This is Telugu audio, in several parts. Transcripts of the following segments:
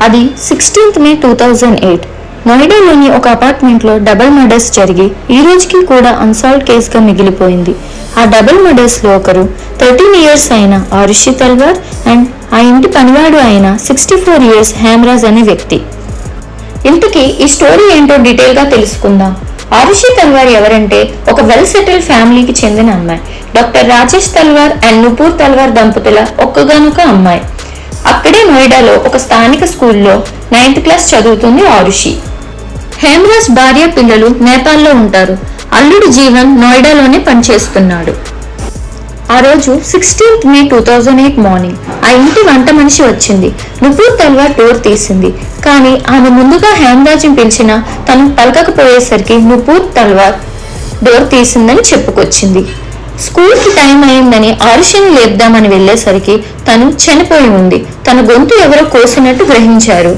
అది 16 మే 2008 నోయిడాలోని ఒక అపార్ట్మెంట్లో డబుల్ మర్డర్స్ జరిగి ఈ రోజుకి కూడా అన్సాల్వ్ కేసుగా మిగిలిపోయింది. ఆ డబుల్ మర్డర్స్ లో ఒకరు 13 ఇయర్స్ అయిన ఆరుషి తల్వార్ అండ్ ఆ ఇంటి పనివాడు అయిన 64 ఇయర్స్ హేమరాజ్ అనే వ్యక్తి. ఇంతకీ ఈ స్టోరీ ఏంటో డీటెయిల్ గా తెలుసుకుందాం. ఆరుషి తల్వార్ ఎవరంటే ఒక వెల్ సెటిల్ ఫ్యామిలీకి చెందిన అమ్మాయి. Doctor Rajesh Talwar and Nupur తల్వార్ దంపతుల ఒక్కగానొక అమ్మాయి. అక్కడే నోయిడాలో ఒక స్థానిక స్కూల్లో 9th క్లాస్ చదువుతుంది ఆరుషి. హేమరాజ్ భార్య పిల్లలు నేపాల్లో ఉంటారు. అల్లుడు జీవన్ నోయిడాలోనే పనిచేస్తున్నాడు. ఆ రోజు 16 మే 2008 మార్నింగ్ ఆ ఇంటి వంట మనిషి వచ్చింది. నుపూర్ తల్వార్ డోర్ తీసింది. కానీ ఆమె ముందుగా హేమరాజ్ని పిలిచినా తను పలకకపోయేసరికి నుపూర్ తల్వార్ డోర్ తీసిందని చెప్పుకొచ్చింది. స్కూల్కి టైం అయిందని ఆరుషిని లేపుదామని వెళ్లేసరికి తను చనిపోయి ఉంది. తన గొంతు ఎవరో కోసినట్టు గ్రహించారు.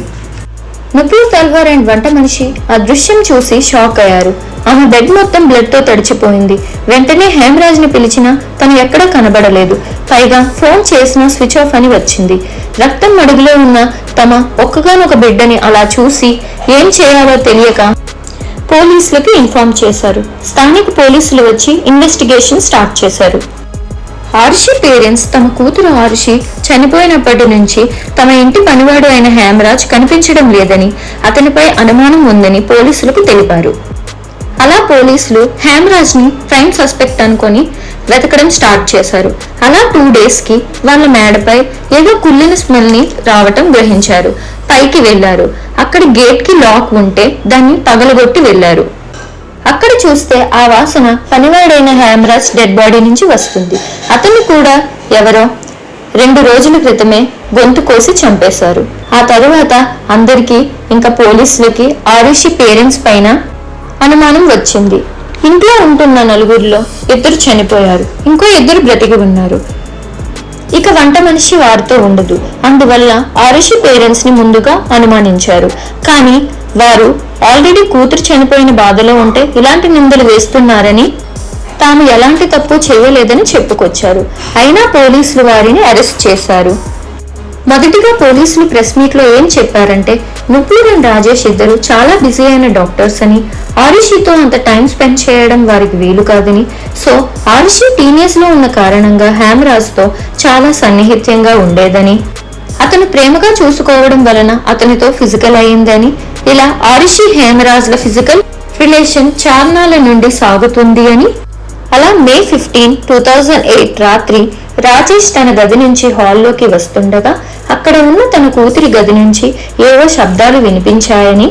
నుపూర్ తల్వార్ అండ్ వంట మనిషి ఆ దృశ్యం చూసి షాక్ అయ్యారు. ఆమె బెడ్ మొత్తం బ్లడ్ తో తడిచిపోయింది. వెంటనే హేమరాజ్ ని పిలిచినా తను ఎక్కడా కనబడలేదు. పైగా ఫోన్ చేసినా స్విచ్ ఆఫ్ అని వచ్చింది. రక్తం మడుగులో ఉన్న తమ ఒక్కగానొక బిడ్డని అలా చూసి ఏం చేయాలో తెలియక పోలీసులకు ఇన్ఫార్మ్ చేశారు. స్థానిక పోలీసులు వచ్చి ఇన్వెస్టిగేషన్ స్టార్ట్ చేశారు. ఆరుషి పేరెంట్స్ తమ కూతురు ఆరుషి చనిపోయినప్పటి నుంచి తమ ఇంటి పనివాడు అయిన హేమరాజ్ కనిపించడం లేదని, అతనిపై అనుమానం ఉందని పోలీసులకు తెలిపారు. అలా పోలీసులు హేమరాజ్ ని ప్రైమ్ సస్పెక్ట్ అనుకొని వెతకడం స్టార్ట్ చేశారు. అలా 2 days కి వాళ్ళ మేడపై ఏదో కుళ్ళిన స్మెల్ ని రావటం గ్రహించారు. పైకి వెళ్లారు. అక్కడ గేట్ కి లాక్ ఉంటే దాన్ని పగలగొట్టి వెళ్లారు. అక్కడ చూస్తే ఆ వాసన పనివాడైన హేమరాజ్ డెడ్ బాడీ నుంచి వస్తుంది. అతన్ని కూడా ఎవరో 2 రోజుల క్రితమే గొంతు కోసి చంపేశారు. ఆ తరువాత అందరికీ ఇంకా పోలీసులకి ఆరుషి పేరెంట్స్ పైన అనుమానం వచ్చింది. ఇంట్లో ఉంటున్న 4గురిలో 2 చనిపోయారు. ఇంకో 2 బ్రతికి ఉన్నారు. ఇక వంట మనిషి వారితో ఉండదు. అందువల్ల ఆరుషి పేరెంట్స్ ని ముందుగా అనుమానించారు. కానీ వారు ఆల్రెడీ కూతురు చనిపోయిన బాధలో ఉంటే ఇలాంటి నిందలు వేస్తున్నారని, తాము ఎలాంటి తప్పు చేయలేదని చెప్పుకొచ్చారు. అయినా పోలీసులు వారిని అరెస్ట్ చేశారు. మొదటిగా పోలీసులు ప్రెస్ మీట్ లో ఏం చెప్పారంటే, నుపూర్ అండ్ రాజేష్ ఇద్దరు చాలా బిజీ అయిన డాక్టర్స్ అని, ఆరుషితో అంత టైం స్పెండ్ చేయడం వారికి వీలు కాదని, సో ఆరుషి టీనేజ్ లో ఉన్న కారణంగా హేమరాజ్ తో చాలా సన్నిహిత్యంగా ఉండేదని, అతను ప్రేమగా చూసుకోవడం వలన అతనితో ఫిజికల్ అయిందని, ఇలా ఆరుషి హేమరాజ్ల ఫిజికల్ రిలేషన్ చార్నాల నుండి సాగుతుంది అని. అలా మే 15, 2008 రాత్రి రాజేష్ తన గది నుంచి హాల్లోకి వస్తుండగా అక్కడ ఉన్న తన కూతురి గది నుంచి ఏవో శబ్దాలు వినిపించాయని,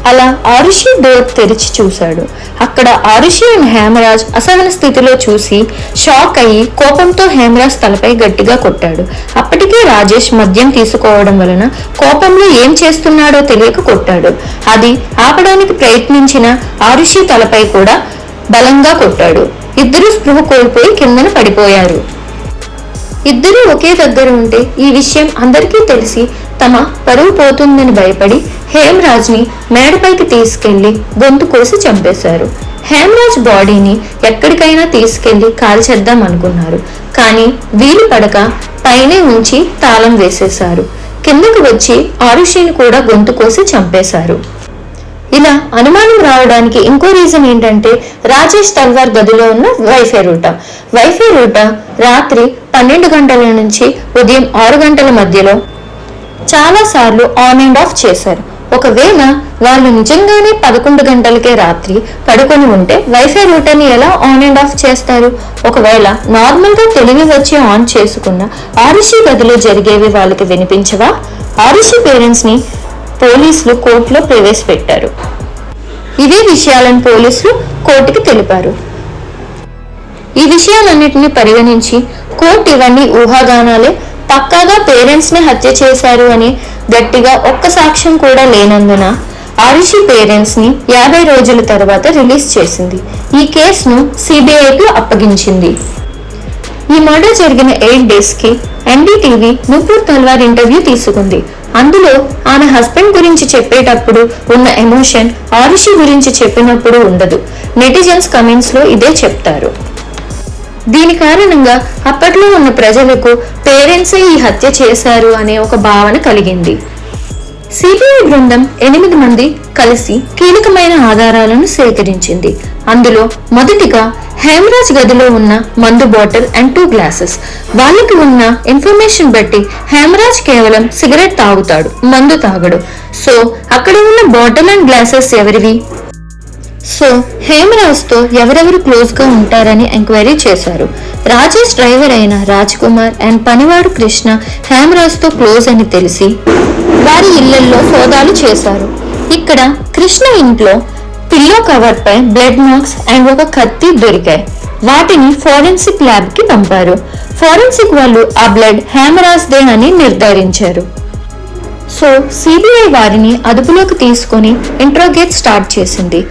అలా ఆరుషి డోర్ తెరిచి చూశాడు. అక్కడ ఆరుషి అండ్ హేమరాజ్ అసహన స్థితిలో చూసి షాక్ అయ్యి కోపంతో హేమరాజ్ తలపై గట్టిగా కొట్టాడు. అప్పటికే రాజేష్ మద్యం తీసుకోవడం వలన కోపంలో ఏం చేస్తున్నాడో తెలియక కొట్టాడు. అది ఆపడానికి ప్రయత్నించిన ఆరుషి తలపై కూడా బలంగా కొట్టాడు. ఇద్దరు స్పృహ కోల్పోయి కిందన పడిపోయారు. ఇద్దరూ ఒకే దగ్గర ఉంటే ఈ విషయం అందరికీ తెలిసి తమ పరువు పోతుందని భయపడి హేమరాజ్ ని మేడపైకి తీసుకెళ్లి గొంతు కోసి చంపేశారు. హేమరాజ్ బాడీని ఎక్కడికైనా తీసుకెళ్లి కాల్చేద్దాం అనుకున్నారు. కానీ వీలు పడక పైనే ఉంచి తాళం వేసేశారు. కిందకు వచ్చి ఆరుషిని కూడా గొంతు కోసి చంపేశారు. ఇలా అనుమానం రావడానికి ఇంకో రీజన్ ఏంటంటే, రాజేష్ తల్వార్ గదిలో ఉన్న వైఫై రూటర్ రాత్రి 12 గంటల నుంచి ఉదయం 6 గంటల మధ్యలో చాలా సార్లు ఆన్ అండ్ ఆఫ్ చేశారు. ఒకవేళ వాళ్ళు నిజంగానే 11 గంటలకే రాత్రి పడుకొని ఉంటే వైఫై రూటర్ ని ఎలా ఆన్ అండ్ ఆఫ్ చేస్తారు? ఒకవేళ నార్మల్ గా తెలివి వచ్చి ఆన్ చేసుకున్న ఆరుషి గదిలో జరిగేవి వాళ్ళకి వినిపించవా? ఆరుషి పేరెంట్స్ ని పోలీసులు కోర్టులో ప్రవేశపెట్టారు. ఇవే విషయాలను పోలీసులు కోర్టుకి తెలిపారు. ఈ విషయాలన్నిటిని పరిగణించి కోర్టు ఇవన్నీ ఊహాగానాలే, పక్కాగా పేరెంట్స్ ని హత్య చేశారు అని గట్టిగా ఒక్క సాక్ష్యం కూడా లేనందున ఆరుషి పేరెంట్స్ ని 50 రోజుల తర్వాత రిలీజ్ చేసింది. ఈ కేసును సిబిఐకి అప్పగించింది. ఈ మర్డర్ జరిగిన 8 days కి ఎన్డీటీవీ నుపూర్ తల్వార్ ఇంటర్వ్యూ తీసుకుంది. అందులో ఆమె హస్బెండ్ గురించి చెప్పేటప్పుడు ఉన్న ఎమోషన్ ఆరుషి గురించి చెప్పినప్పుడు ఉండదు. నెటిజన్స్ కమెంట్స్ లో ఇదే చెప్తారు. దీని కారణంగా అప్పట్లో ఉన్న ప్రజలకు పేరెంట్సే ఈ హత్య చేశారు అనే ఒక భావన కలిగింది. సిబిఐ బృందం 8 మంది కలిసి కీలకమైన ఆధారాలను సేకరించింది. అందులో మొదటిగా హేమరాజ్ గదిలో ఉన్న మందు బాటిల్ అండ్ 2 గ్లాసెస్. వాళ్ళకి ఉన్న ఇన్ఫర్మేషన్ బట్టి హేమరాజ్ కేవలం సిగరెట్ తాగుతాడు, మందు తాగడు. సో అక్కడ ఉన్న బాటిల్ అండ్ గ్లాసెస్ ఎవరివి? సో హేమరాజ్ తో ఎవరెవరు క్లోజ్ గా ఉంటారని ఎంక్వైరీ చేశారు. రాజేష్ డ్రైవర్ అయిన రాజ్ కుమార్ అండ్ పనివాడు కృష్ణ హేమరాజ్ తో క్లోజ్ అని తెలిసి వారి ఇళ్లలో సోదాలు చేశారు. ఇక్కడ కృష్ణ ఇంట్లో పిల్లో కవర్ పై బ్లడ్ మార్క్స్ అండ్ ఒక కత్తి దొరికాయి. వాటిని ఫోరెన్సిక్ ల్యాబ్ కి పంపారు. ఫోరెన్సిక్ వాళ్ళు ఆ బ్లడ్ హేమరాజ్ దే అని నిర్ధారించారు. సో సిబిఐ వారిని అదుపులోకి తీసుకొని ఇంట్రోగేట్ స్టార్ట్ చేసింది.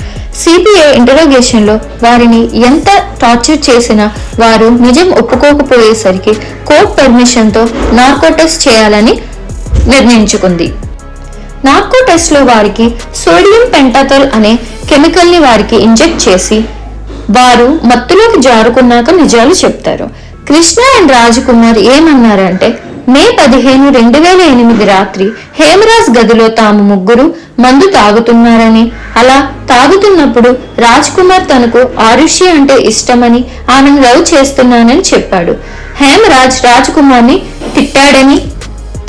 సిబిఐ ఇంటరోగేషన్ లో వారిని ఎంత టార్చర్ చేసినా వారు నిజం ఒప్పుకోకపోయేసరికి కోర్టు పర్మిషన్ తో నార్కో టెస్ట్ చేయాలని నిర్ణయించుకుంది. నార్కో టెస్ట్ లో వారికి సోడియం పెంటాథోల్ అనే కెమికల్ ని వారికి ఇంజెక్ట్ చేసి వారు మత్తులోకి జారుకున్నాక నిజాలు చెప్తారు. కృష్ణ అండ్ రాజ్ కుమార్ ఏమన్నారంటే, మే 15, 2008 రాత్రి హేమరాజ్ గదిలో తాము ముగ్గురు మందు తాగుతున్నారని, అలా తాగుతున్నప్పుడు రాజ్ కుమార్ తనకు ఆరుషి అంటే ఇష్టమని, ఆమెను లవ్ చేస్తున్నానని చెప్పాడు. హేమరాజ్ రాజ్ కుమార్ ని తిట్టాడని,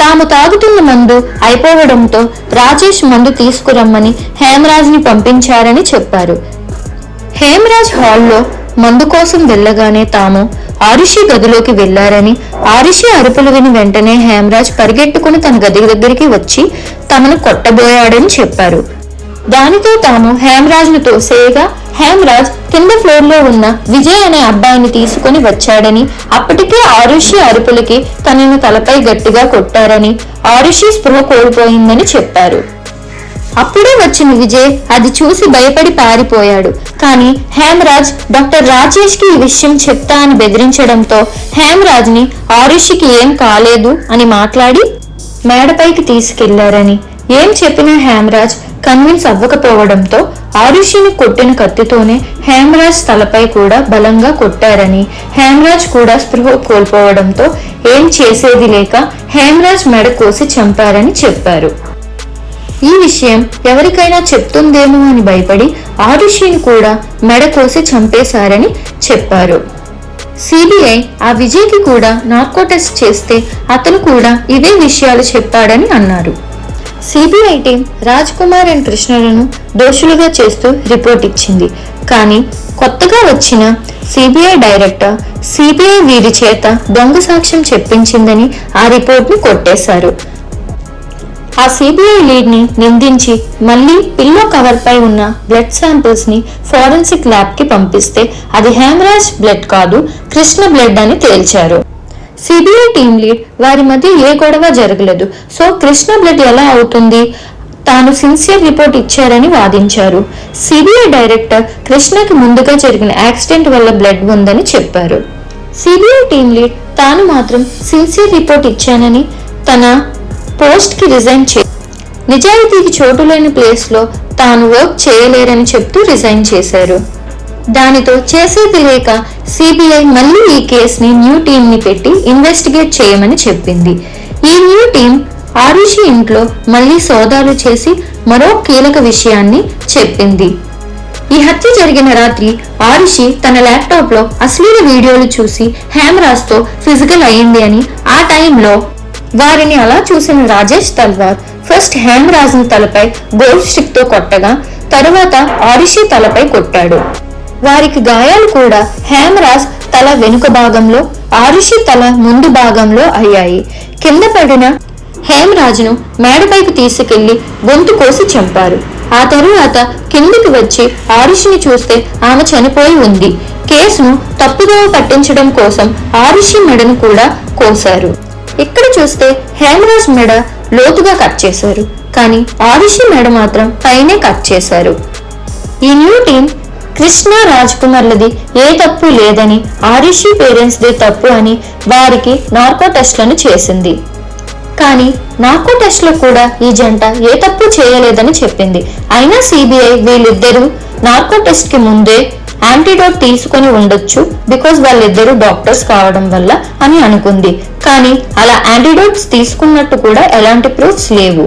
తాము తాగుతున్న మందు అయిపోవడంతో రాజేష్ మందు తీసుకురమ్మని హేమరాజ్ ని పంపించారని చెప్పారు. హేమరాజ్ హాల్లో మందు కోసం వెళ్ళగానే తాము ఆరుషి గదిలోకి వెళ్లారని, ఆరుషి అరుపులు విని వెంటనే హేమరాజ్ పరిగెట్టుకుని తన గది దగ్గరికి వచ్చి తమను కొట్టబోయాడని చెప్పారు. దానితో తాము హేమరాజ్ ను తోసేయగా హేమరాజ్ కింద ఫ్లోర్ లో ఉన్న విజయ్ అనే అబ్బాయిని తీసుకుని వచ్చాడని, అప్పటికే ఆరుషి అరుపులకి తనను తలపై గట్టిగా కొట్టారని, ఆరుషి స్పృహ కోల్పోయిందని చెప్పారు. అప్పుడే వచ్చిన విజయ్ అది చూసి భయపడి పారిపోయాడు. కానీ హేమరాజ్ డాక్టర్ రాజేష్ కి ఈ విషయం చెప్తా అని బెదిరించడంతో హేమరాజ్ ని ఆరుషికి ఏం కాలేదు అని మాట్లాడి మేడపైకి తీసుకెళ్లారని, ఏం చెప్పినా హేమరాజ్ కన్విన్స్ అవ్వకపోవడంతో ఆరుషిని కొట్టిన కత్తితోనే హేమరాజ్ తలపై కూడా బలంగా కొట్టారని, హేమరాజ్ కూడా స్పృహ కోల్పోవడంతో ఏం చేసేది లేక హేమరాజ్ మెడ కోసి చంపారని చెప్పారు. ఈ విషయం ఎవరికైనా చెప్తుందేమో అని భయపడి ఆరుషిని కూడా మెడ కోసి చంపేశారని చెప్పారు. సిబిఐ ఆ విజయ్కి కూడా నార్కో టెస్ట్ చేస్తే అతను కూడా ఇవే విషయాలు చెప్పాడని అన్నారు. CBI team Raj Kumar and కృష్ణలను దోషులుగా చేస్తూ రిపోర్ట్ ఇచ్చింది. కానీ కొత్తగా వచ్చిన సిబిఐ డైరెక్టర్ సిబిఐ వీరి చేత దొంగ సాక్ష్యం చెప్పించిందని ఆ రిపోర్ట్ ని కొట్టేశారు. ఆ సిబిఐ లీడ్ ని నిందించి మళ్లీ పిల్లో కవర్ పై ఉన్న బ్లడ్ శాంపిల్స్ ని ఫోరెన్సిక్ ల్యాబ్ కి పంపిస్తే అది హేమరాజ్ బ్లడ్ కాదు, కృష్ణ బ్లడ్ అని తేల్చారు. సిబిఐ టీం లీడ్ వారి మధ్య ఏ గొడవ జరగలేదు, సో కృష్ణ బ్లడ్ ఎలా అవుతుంది, తాను సిన్సియర్ రిపోర్ట్ ఇచ్చారని వాదించారు. సిబిఐ డైరెక్టర్ కృష్ణకి ముందుగా జరిగిన యాక్సిడెంట్ వల్ల బ్లడ్ ఉందని చెప్పారు. సిబిఐ టీం లీడ్ తాను మాత్రం సిన్సియర్ రిపోర్ట్ ఇచ్చానని, తన పోస్ట్ కి రిజైన్ నిజాయితీకి చోటు లేని ప్లేస్ లో తాను వర్క్ చేయలేరని చెప్తూ రిజైన్ చేశారు. దానితో చేసేది లేక సిబిఐ మళ్లీ ఈ కేసుని న్యూ టీం ని పెట్టి ఇన్వెస్టిగేట్ చేయమని చెప్పింది. ఈ న్యూ టీం ఆరుషి ఇంట్లో మళ్లీ సోదాలు చేసి మరో కీలక విషయాన్ని చెప్పింది. ఈ హత్య జరిగిన రాత్రి ఆరుషి తన ల్యాప్టాప్ లో అశ్లీల వీడియోలు చూసి హేమరాజ్ తో ఫిజికల్ అయ్యింది అని, ఆ టైంలో వారిని అలా చూసిన రాజేష్ తల్వార్ ఫస్ట్ హేమరాజ్ ని తలపై గోల్డ్ స్టిక్ తో కొట్టగా తరువాత ఆరుషి తలపై కొట్టాడు. వారికి గాయాలు కూడా హేమరాజ్ తల వెనుక భాగంలో, ఆరుషి తల ముందు భాగంలో అయ్యాయి. కింద పడిన హేమరాజ్ను మేడపైకి తీసుకెళ్లి గొంతు కోసి చంపారు. ఆ తరువాత కిందికి వచ్చి ఆరుషిని చూస్తే ఆమె చనిపోయి ఉంది. కేసును తప్పుదోవ పట్టించడం కోసం ఆరుషి మెడను కూడా కోశారు. ఇక్కడ చూస్తే హేమరాజ్ మెడ లోతుగా కట్ చేశారు, కానీ ఆరుషి మెడ మాత్రం పైనే కట్ చేశారు. ఈ న్యూ టీం కృష్ణ రాజ్ కుమార్లది ఏ తప్పు లేదని, ఆరుషి పేరెంట్స్ దే తప్పు అని వారికి నార్కో టెస్ట్లను చేసింది. కానీ నార్కో టెస్ట్ లో కూడా ఈ జంట ఏ తప్పు చేయలేదని చెప్పింది. అయినా సిబిఐ వీళ్ళిద్దరూ నార్కో టెస్ట్ కి ముందే యాంటీడోట్ తీసుకొని ఉండొచ్చు, బికాజ్ వాళ్ళిద్దరూ డాక్టర్స్ కావడం వల్ల అని అనుకుంది. కానీ అలా యాంటీడోట్స్ తీసుకున్నట్టు కూడా ఎలాంటి ప్రూఫ్స్ లేవు.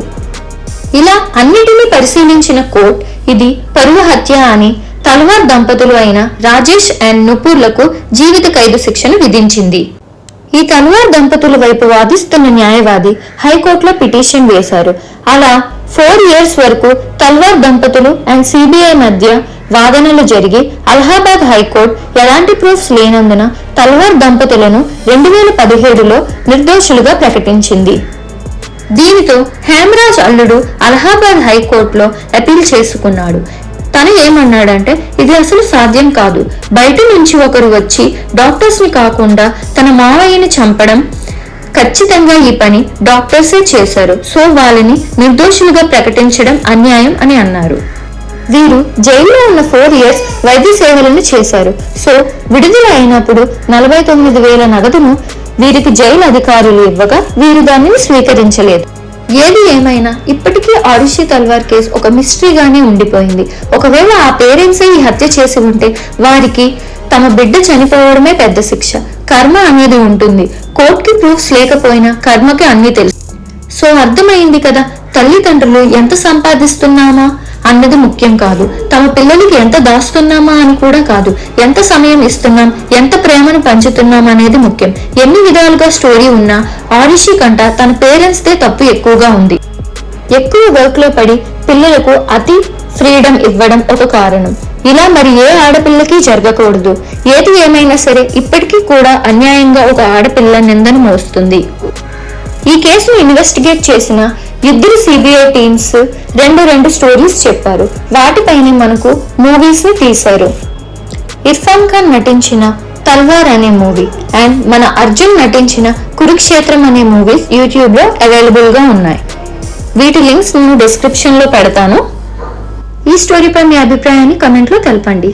ఇలా అన్నిటినీ పరిశీలించిన కోర్టు ఇది పరువు హత్య అని తల్వార్ దంపతులు అయిన రాజేష్ అండ్ నుపూర్లకు జీవిత ఖైదు శిక్షను విధించింది. ఈ తల్వార్ దంపతుల వైపు వాదిస్తున్న న్యాయవాది హైకోర్టులో పిటిషన్ వేశారు. అలా 4 years వరకు తల్వార్ దంపతులు అండ్ సిబిఐ మధ్య వాదనలు జరిగి అలహాబాద్ హైకోర్టు ఎలాంటి ప్రూఫ్స్ లేనందున తల్వార్ దంపతులను 2017లో నిర్దోషులుగా ప్రకటించింది. దీనితో హేమరాజ్ అల్లుడు అలహాబాద్ హైకోర్టులో అపీల్ చేసుకున్నాడు. తను ఏమన్నాడంటే, ఇది అసలు సాధ్యం కాదు. బయట నుంచి ఒకరు వచ్చి డాక్టర్స్ ని కాకుండా తన మావయ్యని చంపడం, ఖచ్చితంగా ఈ పని డాక్టర్సే చేశారు. సో వాళ్ళని నిర్దోషులుగా ప్రకటించడం అన్యాయం అని అన్నారు. వీరు జైల్లో ఉన్న 4 years వైద్య సేవలను చేశారు. సో విడుదల అయినప్పుడు 49,000 నగదును వీరికి జైలు అధికారులు ఇవ్వగా వీరు దానిని స్వీకరించలేదు. ఏది ఏమైనా ఇప్పటికీ ఆరుషి తల్వార్ కేసు ఒక మిస్టరీగానే ఉండిపోయింది. ఒకవేళ ఆ పేరెంట్సే ఈ హత్య చేసి ఉంటే వారికి తమ బిడ్డ చనిపోవడమే పెద్ద శిక్ష. కర్మ అనేది ఉంటుంది. కోర్టుకి ప్రూఫ్స్ లేకపోయినా కర్మకి అన్ని తెలుసు. సో అర్థమైంది కదా, తల్లిదండ్రులు ఎంత సంపాదిస్తున్నామా అన్నది ముఖ్యం కాదు, తమ పిల్లలకి ఎంత దాస్తున్నామా అని కూడా కాదు, ఎంత సమయం ఇస్తున్నాం, ఎంత ప్రేమను పంచుతున్నాం అనేది ముఖ్యం. ఎన్ని విధాలుగా స్టోరీ ఉన్నా ఆరుషి కంట తన పేరెంట్స్ దే తప్పు ఎక్కువగా ఉంది. ఎక్కువ వర్క్ లో పడి పిల్లలకు అతి ఫ్రీడమ్ ఇవ్వడం ఒక కారణం. ఇలా మరి ఏ ఆడపిల్లకి జరగకూడదు. ఏది ఏమైనా సరే ఇప్పటికీ కూడా అన్యాయంగా ఒక ఆడపిల్ల నిందను మోస్తుంది. ఈ కేసును ఇన్వెస్టిగేట్ చేసిన ఇద్దరు సిబిఐ టీమ్స్ రెండు స్టోరీస్ చెప్పారు. వాటిపైనే మనకు మూవీస్ ని తీశారు. ఇర్ఫాన్ ఖాన్ నటించిన తల్వార్ అనే మూవీ అండ్ మన అర్జున్ నటించిన కురుక్షేత్రం అనే మూవీస్ యూట్యూబ్ లో అవైలబుల్ గా ఉన్నాయి. వీటి లింక్స్ నేను డిస్క్రిప్షన్ లో పెడతాను. ఈ స్టోరీపై మీ అభిప్రాయాన్ని కమెంట్ లో తెలపండి.